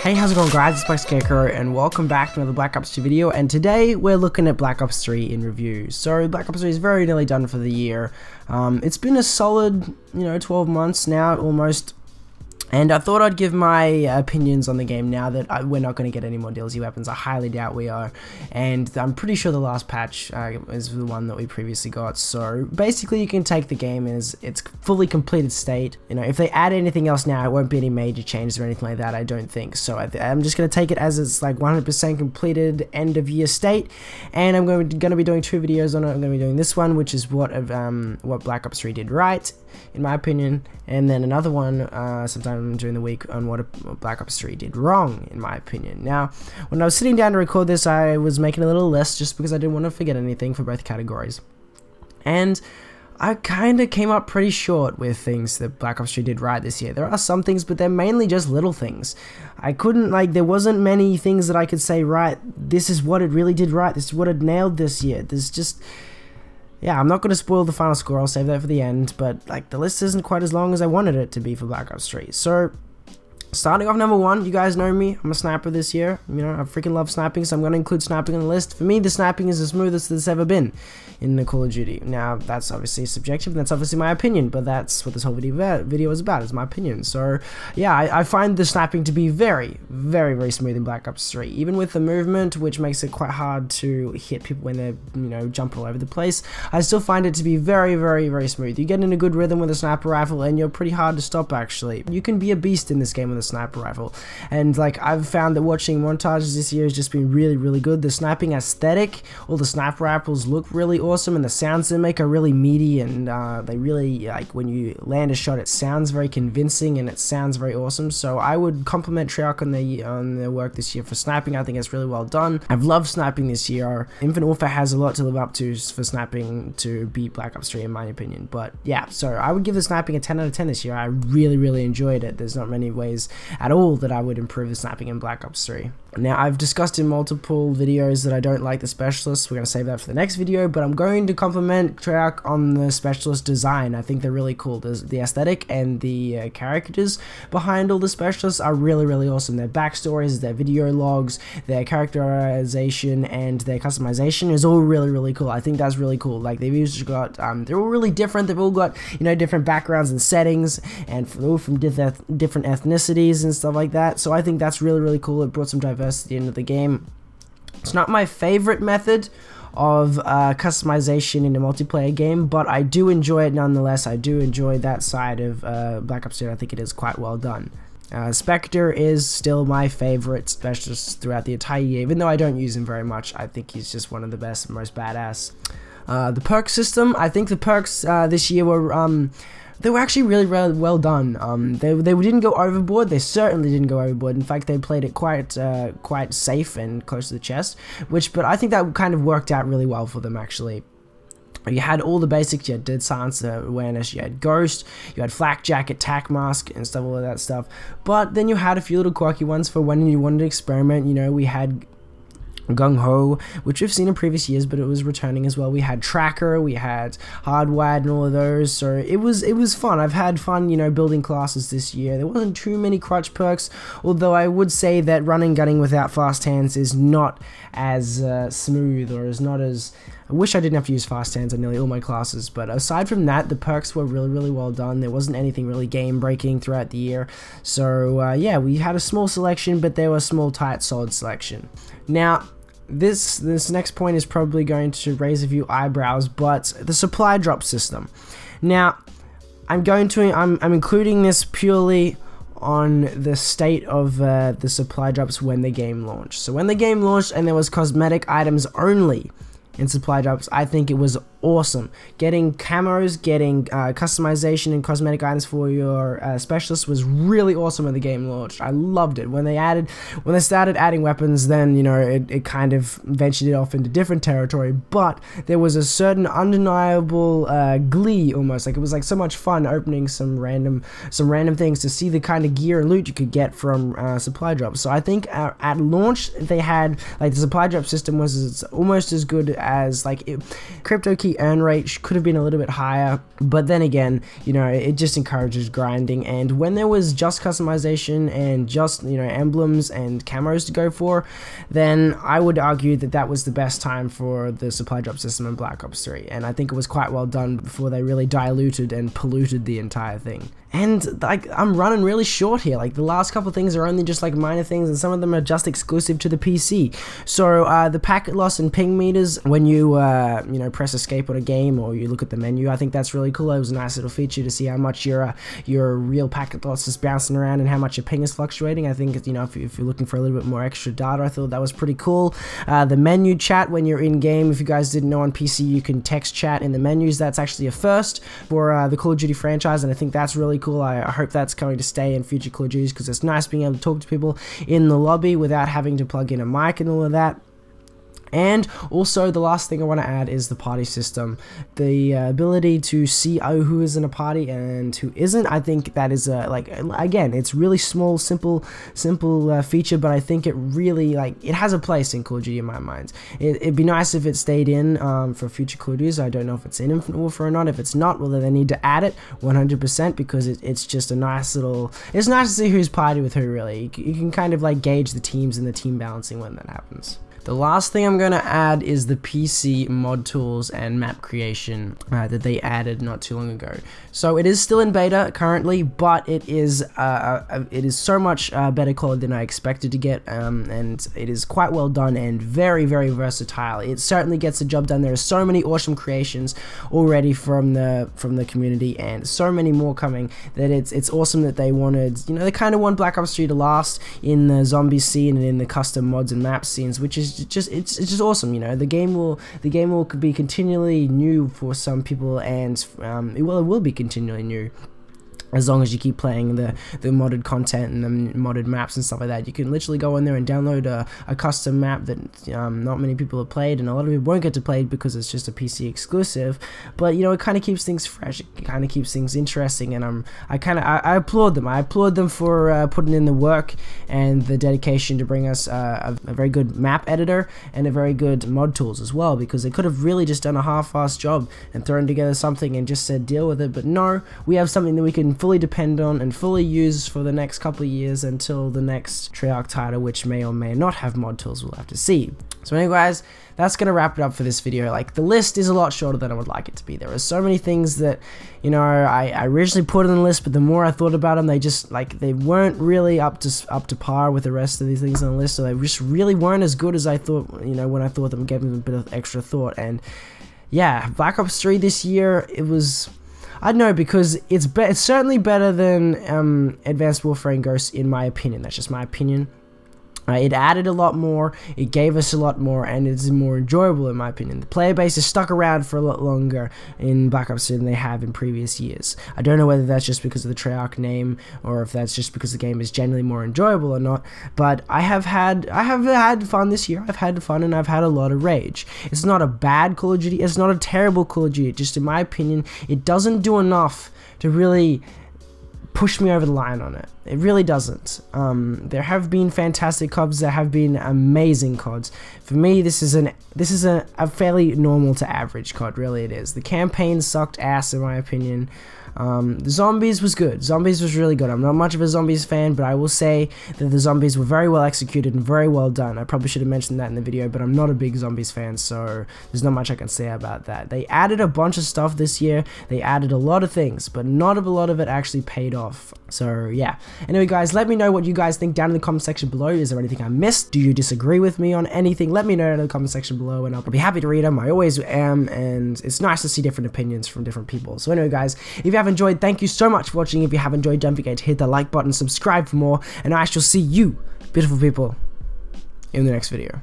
Hey, how's it going, guys? It's Scarecrow and welcome back to another Black Ops 2 video, and today we're looking at Black Ops 3 in review. So Black Ops 3 is very nearly done for the year. It's been a solid, 12 months now almost, and I thought I'd give my opinions on the game now that we're not going to get any more DLC weapons. I highly doubt we are, and I'm pretty sure the last patch is the one that we previously got. So basically you can take the game as its fully completed state. If they add anything else now, it won't be any major changes or anything like that, I don't think. So I'm just going to take it as it's like 100% completed end of year state, and I'm going to be doing two videos on it. I'm going to be doing this one, which is what Black Ops 3 did right, in my opinion, and then another one sometime during the week on what Black Ops 3 did wrong, in my opinion. Now, when I was sitting down to record this, I was making a little list just because I didn't want to forget anything for both categories. And I kind of came up pretty short with things that Black Ops 3 did right this year. There are some things, but they're mainly just little things. There wasn't many things that I could say, right, this is what it really did right, this is what it nailed this year. There's just... yeah, I'm not going to spoil the final score, I'll save that for the end, but the list isn't quite as long as I wanted it to be for Black Ops 3. So, starting off number one, you guys know me, I'm a sniper this year. I freaking love sniping, so I'm going to include sniping on the list. For me, the sniping is the smoothest it's ever been in the Call of Duty. Now, that's obviously subjective, and that's obviously my opinion, but that's what this whole video is about, is my opinion. So, yeah, I find the sniping to be very, very, very smooth in Black Ops 3. Even with the movement, which makes it quite hard to hit people when they're, jumping all over the place, I still find it to be very, very, very smooth. You get in a good rhythm with a sniper rifle, and you're pretty hard to stop, actually. You can be a beast in this game with a sniper rifle, and I've found that watching montages this year has just been really, really good. The sniping aesthetic, all the sniper rifles look really awesome, and the sounds they make are really meaty, and they really, when you land a shot, it sounds very convincing and it sounds very awesome. So I would compliment Treyarch on their work this year for sniping. I think it's really well done. I've loved sniping this year. Infinite Warfare has a lot to live up to for sniping to beat Black Ops 3 in my opinion, but yeah, so I would give the sniping a 10 out of 10 this year. I really, really enjoyed it. There's not many ways at all that I would improve the sniping in Black Ops 3. Now, I've discussed in multiple videos that I don't like the specialists. We're going to save that for the next video, but I'm going to compliment Treyarch on the specialist design. I think they're really cool. The aesthetic and the characters behind all the specialists are really, really awesome. Their backstories, their video logs, their characterization, and their customization is all really, really cool. I think that's really cool. They've each got, they're all really different. They've all got, different backgrounds and settings, and they're all from different ethnicities and stuff like that. So I think that's really, really cool. It brought some diversity into the game. It's not my favorite method of customization in a multiplayer game, but I do enjoy it nonetheless. I do enjoy that side of Black Ops 2. I think it is quite well done. Spectre is still my favorite specialist throughout the entire year, even though I don't use him very much. I think he's just one of the best and most badass. The perk system, I think the perks this year were they were actually really, really well done. They didn't go overboard. They certainly didn't go overboard. In fact, they played it quite safe and close to the chest. But I think that kind of worked out really well for them, actually. You had all the basics. You had Dead Silence Awareness, you had Ghost, you had Flak Jacket, Tac Mask, and stuff, all of that stuff. But then you had a few little quirky ones for when you wanted to experiment. We had Gung Ho, which we've seen in previous years, but it was returning as well. We had Tracker, we had Hardwired, and all of those. So it was fun. I've had fun, building classes this year. There wasn't too many crutch perks, although I would say that running gunning without fast hands is not as smooth, or is not as... I wish I didn't have to use fast hands on nearly all my classes, but aside from that, the perks were really, really well done. There wasn't anything really game-breaking throughout the year. So yeah, we had a small selection, but they were a small, tight, solid selection. Now, this next point is probably going to raise a few eyebrows, but the supply drop system. Now, I'm including this purely on the state of the supply drops when the game launched. So when the game launched and there was cosmetic items only in supply drops, I think it was awesome. Getting camos, getting customization and cosmetic items for your specialist was really awesome when the game launched. I loved it. When they started adding weapons, then it kind of ventured it off into different territory. But there was a certain undeniable glee, almost. It was so much fun opening some random things to see the kind of gear and loot you could get from supply drops. So I think at launch they had the supply drop system was almost as good as like crypto key earn rate could have been a little bit higher, but then again, you know, it just encourages grinding. And when there was just customization and just, you know, emblems and camos to go for, then I would argue that that was the best time for the supply drop system in Black Ops 3, and I think it was quite well done before they really diluted and polluted the entire thing. And like, I'm running really short here. Like, the last couple things are only just like minor things, and some of them are just exclusive to the PC. So the packet loss and ping meters when you you know, press escape on a game or you look at the menu, I think that's really cool. It was a nice little feature to see how much your real packet loss is bouncing around and how much your ping is fluctuating. I think, you know, if you're looking for a little bit more extra data, I thought that was pretty cool. The menu chat when you're in game, if you guys didn't know, on PC you can text chat in the menus. That's actually a first for the Call of Duty franchise, and I think that's really cool. I hope that's going to stay in future Call of Duties, because it's nice being able to talk to people in the lobby without having to plug in a mic and all of that. And also, the last thing I want to add is the party system. The ability to see who is in a party and who isn't. I think that is like, again, it's really small, simple feature, but I think it really, like, it has a place in Call of Duty in my mind. It'd be nice if it stayed in for future Call of Duties. I don't know if it's in Infinite Warfare or not. If it's not, well, then they need to add it 100%, because it's just a nice little. It's nice to see who's party with who. Really, you can kind of like gauge the teams and the team balancing when that happens. The last thing I'm going to add is the PC mod tools and map creation that they added not too long ago. So it is still in beta currently, but it is so much better quality than I expected to get, and it is quite well done and very, very versatile. It certainly gets the job done. There are so many awesome creations already from the community, and so many more coming, that it's awesome that they wanted, you know, they kind of want Black Ops 3 to last in the zombie scene and in the custom mods and map scenes, which is it's just awesome. You know, the game will be continually new for some people, and it will be continually new as long as you keep playing the modded content and the modded maps and stuff like that. You can literally go in there and download a custom map that not many people have played, and a lot of people won't get to play because it's just a PC exclusive. But you know, it kind of keeps things fresh, it kind of keeps things interesting, and I applaud them. I applaud them for putting in the work and the dedication to bring us a very good map editor and a very good mod tools as well, because they could have really just done a half-assed job and thrown together something and just said deal with it. But no, we have something that we can fully depend on and fully use for the next couple of years until the next Treyarch title, which may or may not have mod tools. We'll have to see. So anyway, guys, that's gonna wrap it up for this video. Like, the list is a lot shorter than I would like it to be. There are so many things that, you know, I originally put on the list, but the more I thought about them, they just, like, they weren't really up to par with the rest of these things on the list. So they just really weren't as good as I thought, you know, when I thought them, gave them a bit of extra thought. And yeah, Black Ops 3 this year, it was, I don't know, because it's certainly better than Advanced Warfare and Ghosts, in my opinion. That's just my opinion. It added a lot more, it gave us a lot more, and it's more enjoyable in my opinion. The player base has stuck around for a lot longer in Black Ops 2 than they have in previous years. I don't know whether that's just because of the Treyarch name, or if that's just because the game is generally more enjoyable or not, but I have had fun this year. I've had fun, and I've had a lot of rage. It's not a bad Call of Duty, it's not a terrible Call of Duty, just in my opinion, it doesn't do enough to really push me over the line on it. It really doesn't. There have been fantastic CODs, there have been amazing CODs. For me, this is a fairly normal to average COD, really it is. The campaign sucked ass in my opinion. The zombies was good. Zombies was really good. I'm not much of a zombies fan, but I will say that the zombies were very well executed and very well done. I probably should have mentioned that in the video, but I'm not a big zombies fan, so there's not much I can say about that. They added a bunch of stuff this year. They added a lot of things, but not a lot of it actually paid off. So yeah. Anyway, guys, let me know what you guys think down in the comment section below. Is there anything I missed? Do you disagree with me on anything? Let me know in the comment section below, and I'll be happy to read them. I always am, and it's nice to see different opinions from different people. So anyway, guys, if you have enjoyed, thank you so much for watching. If you have enjoyed, don't forget to hit the like button, subscribe for more, and I shall see you, beautiful people, in the next video.